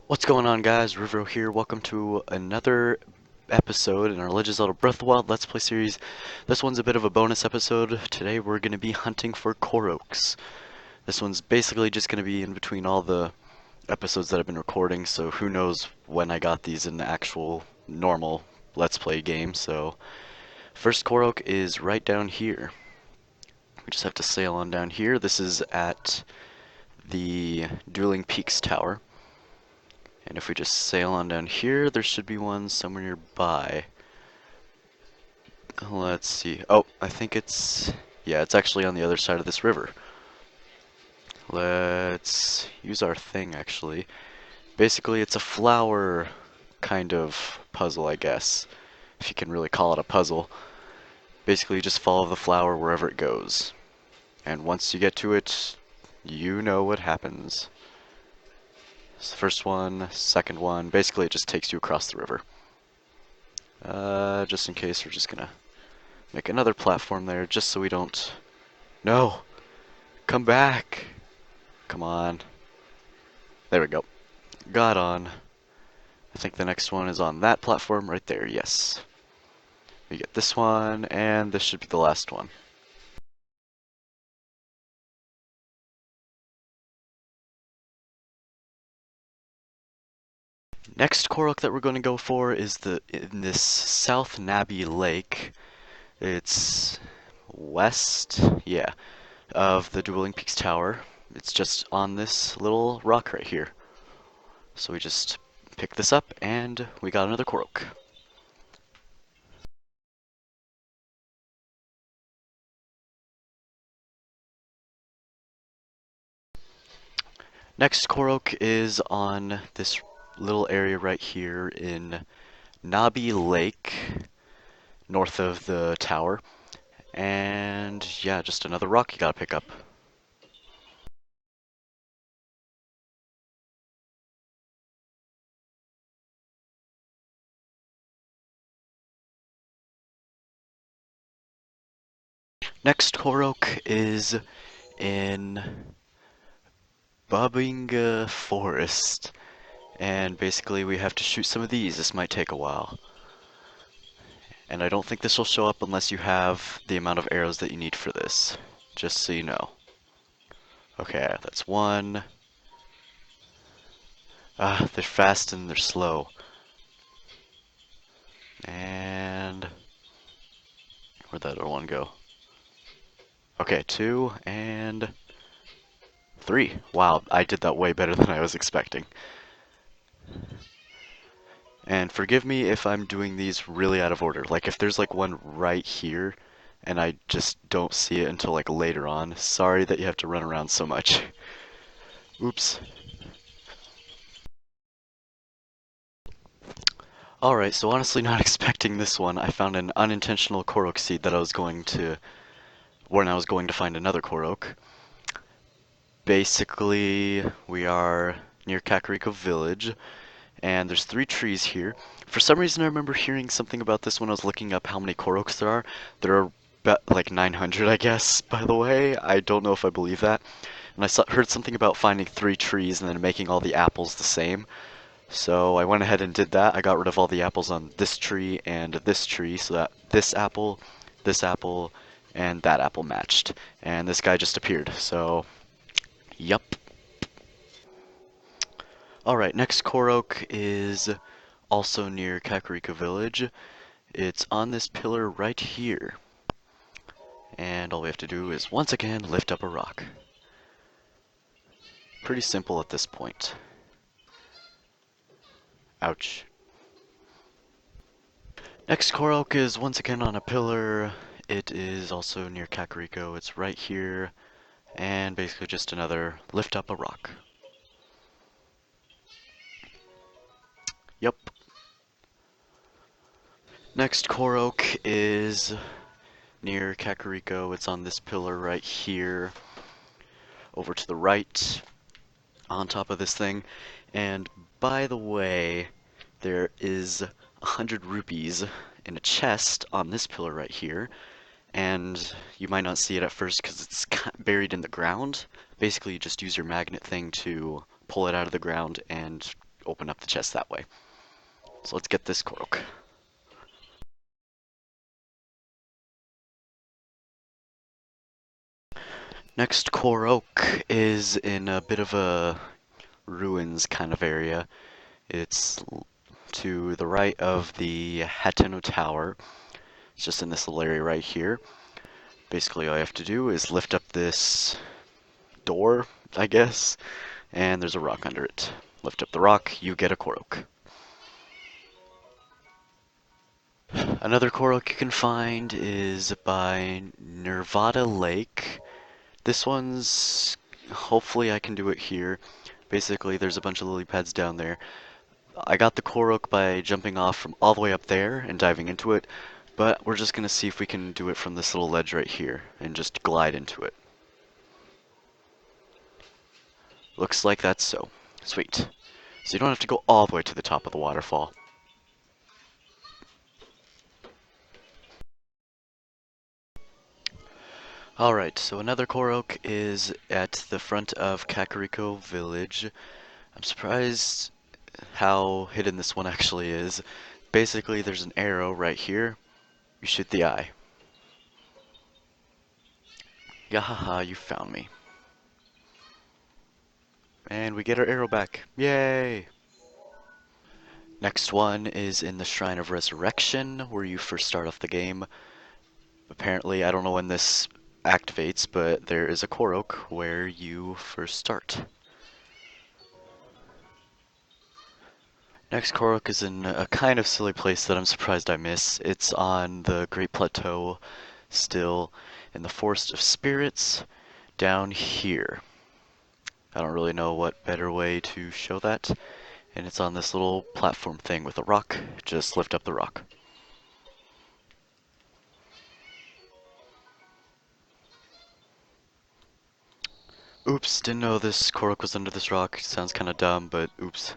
What's going on, guys? Rivero here. Welcome to another episode in our Legend of Zelda Breath of the Wild Let's Play series. This one's a bit of a bonus episode. Today we're going to be hunting for Koroks. This one's basically just going to be in between all the episodes that I've been recording, so who knows when I got these in the actual normal Let's Play game. So, first Korok is right down here. We just have to sail on down here. This is at the Dueling Peaks Tower. And if we just sail on down here, there should be one somewhere nearby. Let's see. Oh, I think yeah, it's actually on the other side of this river. Let's use our thing, actually. Basically, it's a flower kind of puzzle, I guess. If you can really call it a puzzle. Basically, you just follow the flower wherever it goes. And once you get to it, you know what happens. It's the first one, second one. Basically, it just takes you across the river. Just in case, we're just gonna make another platform there, just so we don't... No! Come back! Come on. There we go. Got on. I think the next one is on that platform right there, yes. We get this one, and this should be the last one. Next Korok that we're going to go for is in this South Nabby Lake. It's west, yeah, of the Dueling Peaks Tower. It's just on this little rock right here. So we just pick this up, and we got another Korok. Next Korok is on this little area right here in Nabby Lake, north of the tower. And yeah, just another rock you gotta pick up. Next Korok is in Bubbinga Forest. And basically we have to shoot some of these. This might take a while. And I don't think this will show up unless you have the amount of arrows that you need for this. Just so you know. Okay, that's one. Ah, they're fast and they're slow. And where'd that other one go? Okay, two and three. Wow, I did that way better than I was expecting. And forgive me if I'm doing these really out of order. Like if there's like one right here and I just don't see it until like later on. Sorry that you have to run around so much. Oops. Alright, so honestly not expecting this one. I found an unintentional Korok seed that when I was going to find another Korok. Basically, we are near Kakariko Village, and there's 3 trees here. For some reason, I remember hearing something about this when I was looking up how many Koroks there are. There are like 900, I guess, by the way. I don't know if I believe that. And heard something about finding 3 trees and then making all the apples the same. So I went ahead and did that. I got rid of all the apples on this tree and this tree so that this apple, and that apple matched. And this guy just appeared, so... Yup. Alright, next Korok is also near Kakariko Village. It's on this pillar right here. And all we have to do is, once again, lift up a rock. Pretty simple at this point. Ouch. Next Korok is once again on a pillar. It is also near Kakariko. It's right here. And basically just another lift up a rock. Yup. Next Korok is near Kakariko. It's on this pillar right here. Over to the right. On top of this thing. And by the way, there is 100 rupees in a chest on this pillar right here. And you might not see it at first because it's buried in the ground. Basically, you just use your magnet thing to pull it out of the ground and open up the chest that way. So let's get this Korok. Next Korok is in a bit of a ruins kind of area. It's to the right of the Hateno Tower. It's just in this little area right here. Basically all you have to do is lift up this door, I guess, and there's a rock under it. Lift up the rock, you get a Korok. Another Korok you can find is by Nervada Lake. This one's, hopefully I can do it here. Basically there's a bunch of lily pads down there. I got the Korok by jumping off from all the way up there and diving into it, but we're just gonna see if we can do it from this little ledge right here and just glide into it. Looks like that's so. Sweet. So you don't have to go all the way to the top of the waterfall. Alright, so another Korok is at the front of Kakariko Village. I'm surprised how hidden this one actually is. Basically, there's an arrow right here. You shoot the eye. Yahaha, you found me. And we get our arrow back. Yay! Next one is in the Shrine of Resurrection, where you first start off the game. Apparently, I don't know when this activates, but there is a Korok where you first start. Next Korok is in a kind of silly place that I'm surprised I miss. It's on the Great Plateau, still in the Forest of Spirits, down here. I don't really know what better way to show that. And it's on this little platform thing with a rock. Just lift up the rock. Oops, didn't know this Korok was under this rock. Sounds kind of dumb, but oops.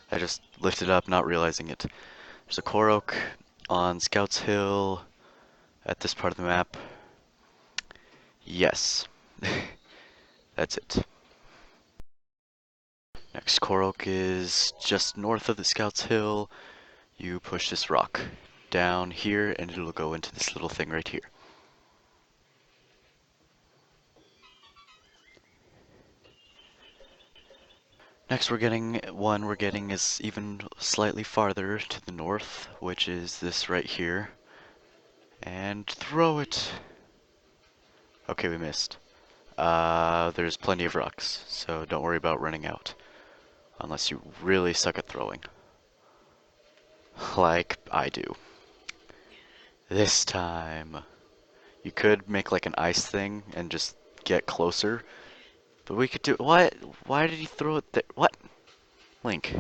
I just lifted up, not realizing it. There's a Korok on Scouts Hill at this part of the map. Yes. That's it. Next Korok is just north of the Scouts Hill. You push this rock down here and it'll go into this little thing right here. Next we're getting is even slightly farther to the north, which is this right here. And throw it. Okay, we missed. There's plenty of rocks, so don't worry about running out. Unless you really suck at throwing. Like I do. This time. You could make like an ice thing and just get closer. But we could do... What? Why did he throw it there? What? Link.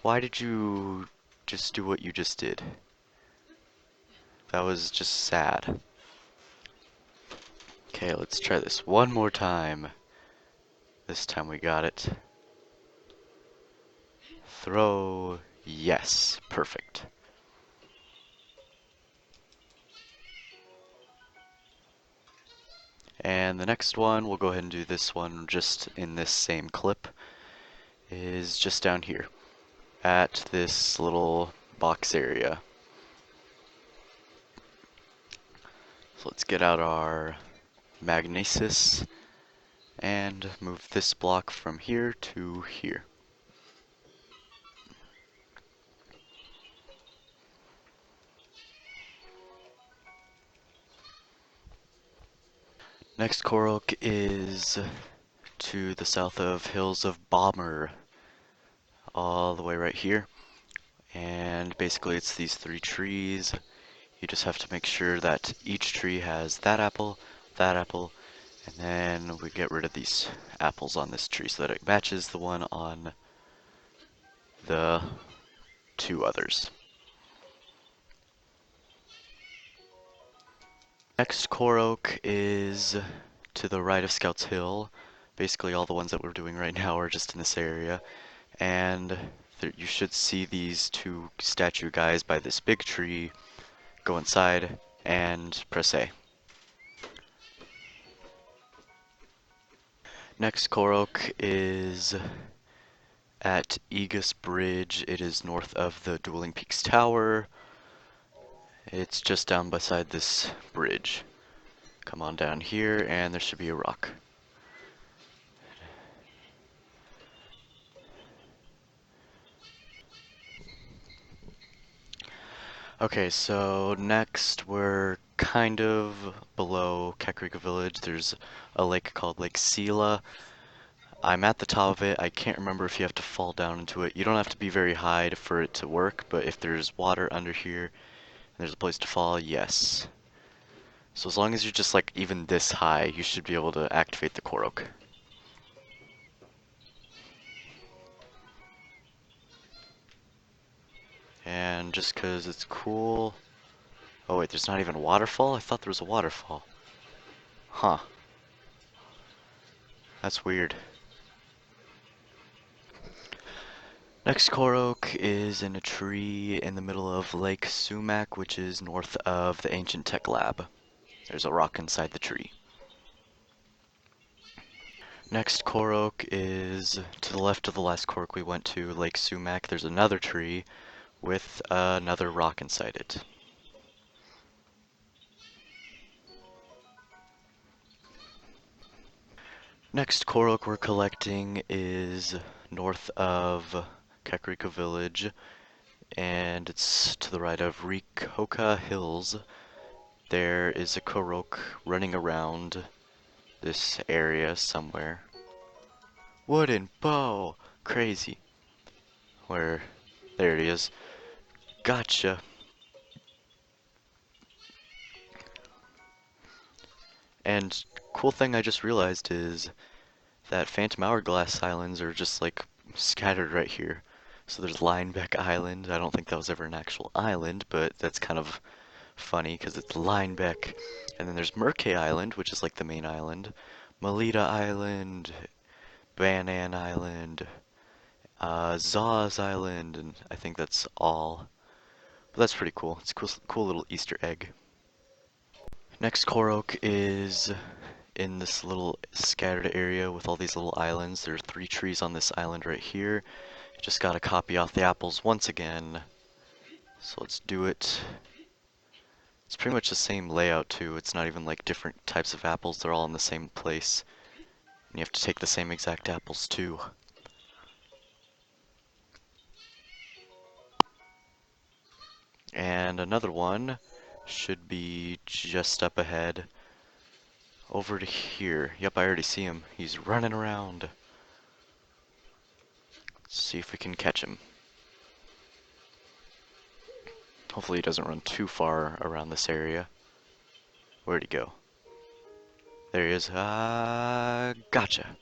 Why did you just do what you just did? That was just sad. Okay, let's try this one more time. This time we got it. Throw. Yes. Perfect. And the next one, we'll go ahead and do this one just in this same clip, is just down here at this little box area. So let's get out our magnesis and move this block from here to here. Next Korok is to the south of Hills of Bomber, all the way right here. And basically it's these three trees. You just have to make sure that each tree has that apple, and then we get rid of these apples on this tree so that it matches the one on the two others. Next Korok is to the right of Scouts Hill. Basically all the ones that we're doing right now are just in this area. And you should see these two statue guys by this big tree. Go inside and press A. Next Korok is at Aegis Bridge. It is north of the Dueling Peaks Tower. It's just down beside this bridge. Come on down here, and there should be a rock. Okay, so next we're kind of below Kakariko Village. There's a lake called Lake Sela. I'm at the top of it. I can't remember if you have to fall down into it. You don't have to be very high for it to work, but if there's water under here and there's a place to fall, yes. So as long as you're just like even this high, you should be able to activate the Korok. And just 'cause it's cool. Oh wait, there's not even a waterfall? I thought there was a waterfall. Huh. That's weird. Next Korok is in a tree in the middle of Lake Sumac, which is north of the Ancient Tech Lab. There's a rock inside the tree. Next Korok is to the left of the last Korok we went to, Lake Sumac. There's another tree with another rock inside it. Next Korok we're collecting is north of Kakariko Village, and it's to the right of Rikoka Hills. There is a Korok running around this area somewhere. Wooden bow! Crazy. Where? There it is. Gotcha! And cool thing I just realized is that Phantom Hourglass Islands are just like scattered right here. So there's Linebeck Island. I don't think that was ever an actual island, but that's kind of funny because it's Linebeck. And then there's Murkay Island, which is like the main island. Melita Island, Banan Island, Zaw's Island, and I think that's all. But that's pretty cool. It's a cool little Easter egg. Next Korok is in this little scattered area with all these little islands. There are 3 trees on this island right here. Just gotta copy off the apples once again. So let's do it. It's pretty much the same layout too. It's not even like different types of apples. They're all in the same place. And you have to take the same exact apples too. And another one should be just up ahead. Over to here. Yep, I already see him. He's running around. Let's see if we can catch him. Hopefully he doesn't run too far around this area. Where'd he go? There he is. Gotcha.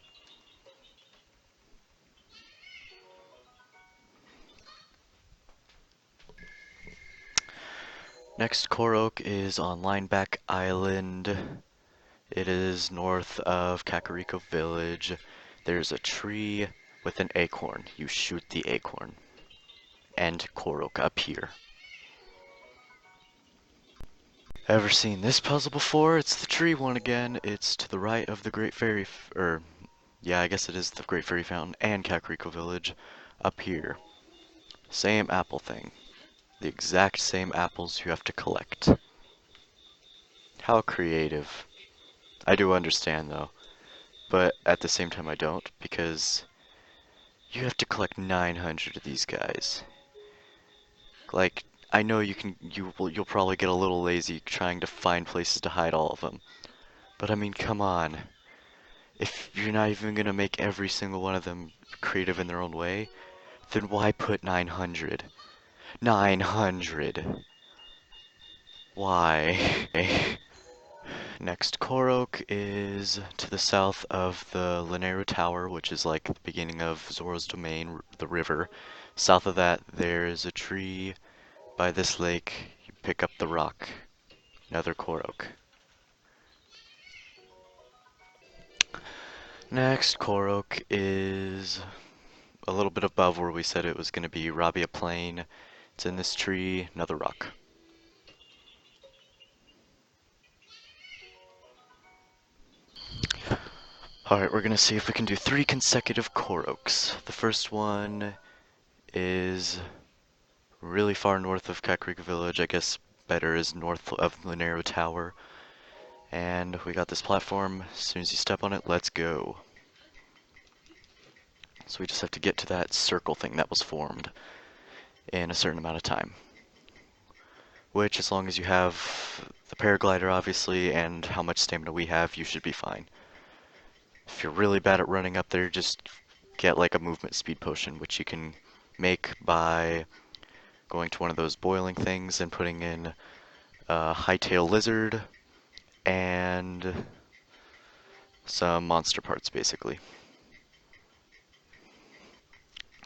Next Korok is on Lineback Island. It is north of Kakariko Village. There's a tree with an acorn. You shoot the acorn. And Korok up here. Ever seen this puzzle before? It's the tree one again. It's to the right of the Great Fairy, yeah, I guess it is the Great Fairy Fountain and Kakariko Village. Up here. Same apple thing. The exact same apples you have to collect. How creative. I do understand though, but at the same time I don't, because you have to collect 900 of these guys. Like, I know you'll probably get a little lazy trying to find places to hide all of them. But I mean, come on. If you're not even gonna make every single one of them creative in their own way, then why put 900? 900! Why? Next Korok is to the south of the Linero Tower, which is like the beginning of Zoro's domain, the river. South of that, there is a tree by this lake. You pick up the rock. Another Korok. Next Korok is a little bit above where we said it was going to be Rabia Plain. It's in this tree, another rock. Alright, we're gonna see if we can do 3 consecutive Koroks. The first one is really far north of Kakariko Village. I guess better is north of the Narrow Tower. And we got this platform. As soon as you step on it, let's go. So we just have to get to that circle thing that was formed in a certain amount of time. Which, as long as you have the paraglider, obviously, and how much stamina we have, you should be fine. If you're really bad at running up there, just get like a movement speed potion, which you can make by going to one of those boiling things and putting in a hightail lizard and some monster parts, basically.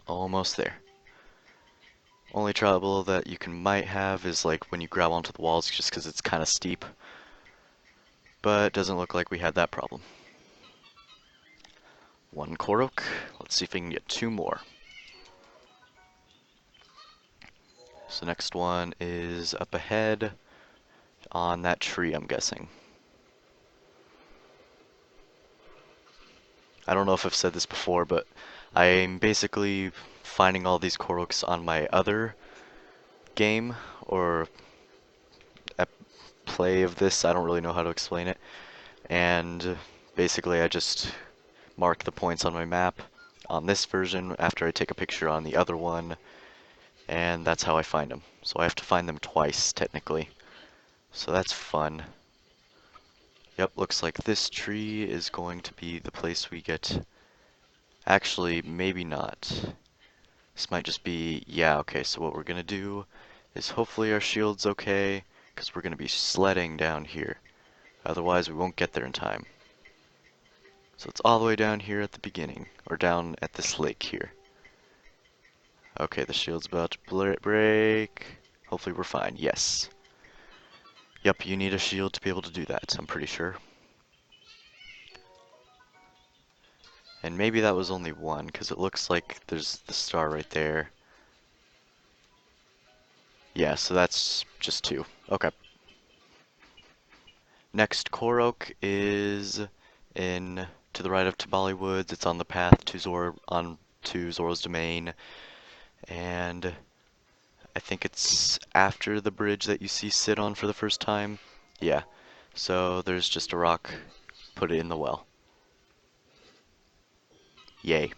Almost there. Only trouble that you might have is like when you grab onto the walls, just because it's kind of steep. But it doesn't look like we had that problem. 1 Korok. Let's see if we can get 2 more. So next one is up ahead on that tree, I'm guessing. I don't know if I've said this before, but I'm basically finding all these Koroks on my other game, or a play of this, I don't really know how to explain it. And basically I just mark the points on my map on this version after I take a picture on the other one, and that's how I find them. So I have to find them twice, technically. So that's fun. Yep, looks like this tree is going to be the place we get... Actually, maybe not. This might just be... Yeah, okay, so what we're gonna do is hopefully our shield's okay, because we're gonna be sledding down here. Otherwise, we won't get there in time. So it's all the way down here at the beginning, or down at this lake here. Okay, the shield's about to break. Hopefully we're fine. Yes. Yep, you need a shield to be able to do that, I'm pretty sure. And maybe that was only 1, because it looks like there's the star right there. Yeah, so that's just 2. Okay. Next Korok is in to the right of Tabali Woods. It's on the path to Zora's domain, and I think it's after the bridge that you see Sid on for the first time. Yeah. So there's just a rock. Put it in the well. Yay.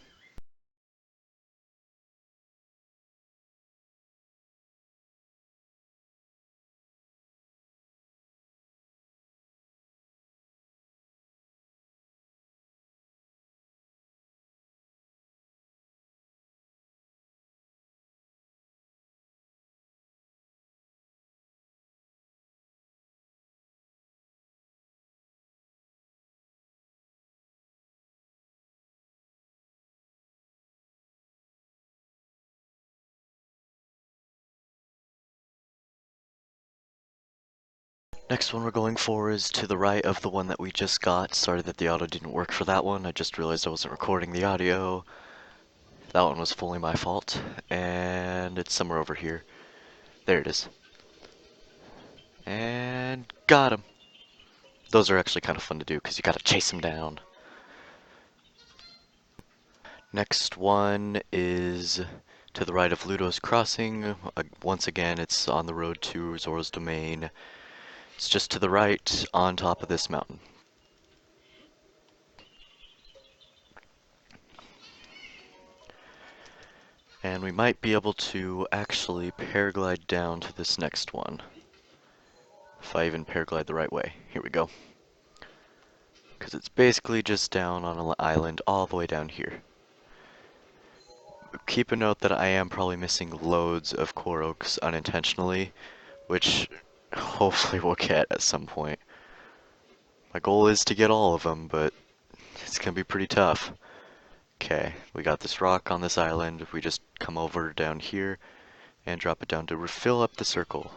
Next one we're going for is to the right of the one that we just got. Sorry that the audio didn't work for that one. I just realized I wasn't recording the audio. That one was fully my fault. And it's somewhere over here. There it is. And got him. Those are actually kind of fun to do because you gotta chase him down. Next one is to the right of Ludo's Crossing. Once again, it's on the road to Zora's domain. It's just to the right on top of this mountain. And we might be able to actually paraglide down to this next one. If I even paraglide the right way. Here we go. Because it's basically just down on an island all the way down here. Keep a note that I am probably missing loads of Koroks unintentionally, which hopefully we'll get at some point. My goal is to get all of them, but it's gonna be pretty tough. Okay, we got this rock on this island. We just come over down here and drop it down to refill up the circle.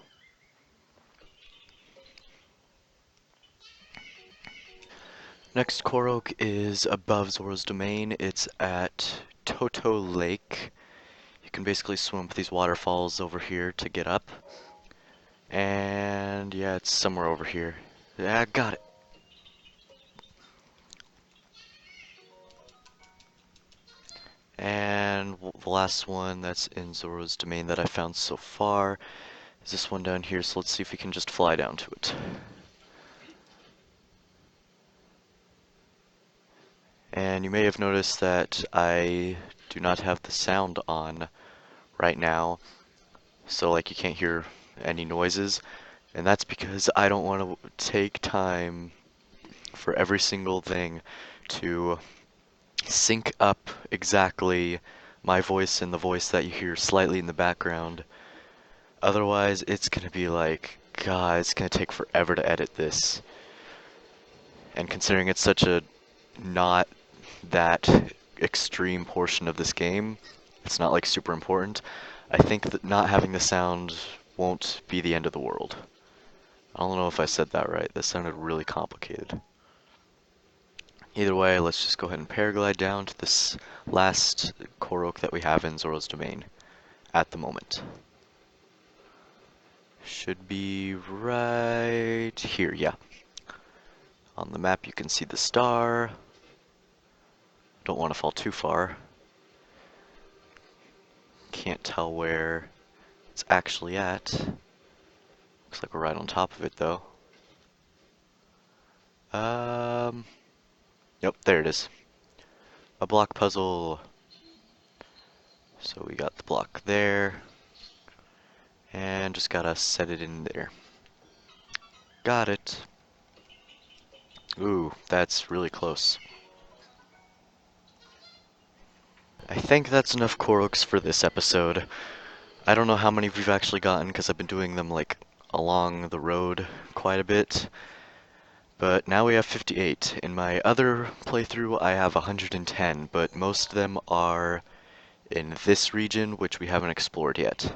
Next Korok is above Zora's domain. It's at Toto Lake. You can basically swim up these waterfalls over here to get up. And yeah, it's somewhere over here. Yeah, I got it. And the last one that's in Zoro's domain that I found so far is this one down here, so let's see if we can just fly down to it. And you may have noticed that I do not have the sound on right now, so like you can't hear any noises, and that's because I don't want to take time for every single thing to sync up exactly my voice and the voice that you hear slightly in the background. Otherwise, it's gonna be like, God, it's gonna take forever to edit this. And considering it's such a not that extreme portion of this game, it's not like super important, I think that not having the sound won't be the end of the world. I don't know if I said that right. That sounded really complicated. Either way, let's just go ahead and paraglide down to this last Korok that we have in Zoro's domain at the moment. Should be right here, yeah. On the map you can see the star. Don't want to fall too far. Can't tell where it's actually at. Looks like we're right on top of it though. Yep, there it is. A block puzzle. So we got the block there. And just gotta set it in there. Got it. Ooh, that's really close. I think that's enough Koroks for this episode. I don't know how many we've actually gotten because I've been doing them like along the road quite a bit. But now we have 58. In my other playthrough I have 110, but most of them are in this region, which we haven't explored yet.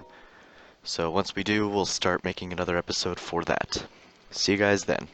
So once we do, we'll start making another episode for that. See you guys then.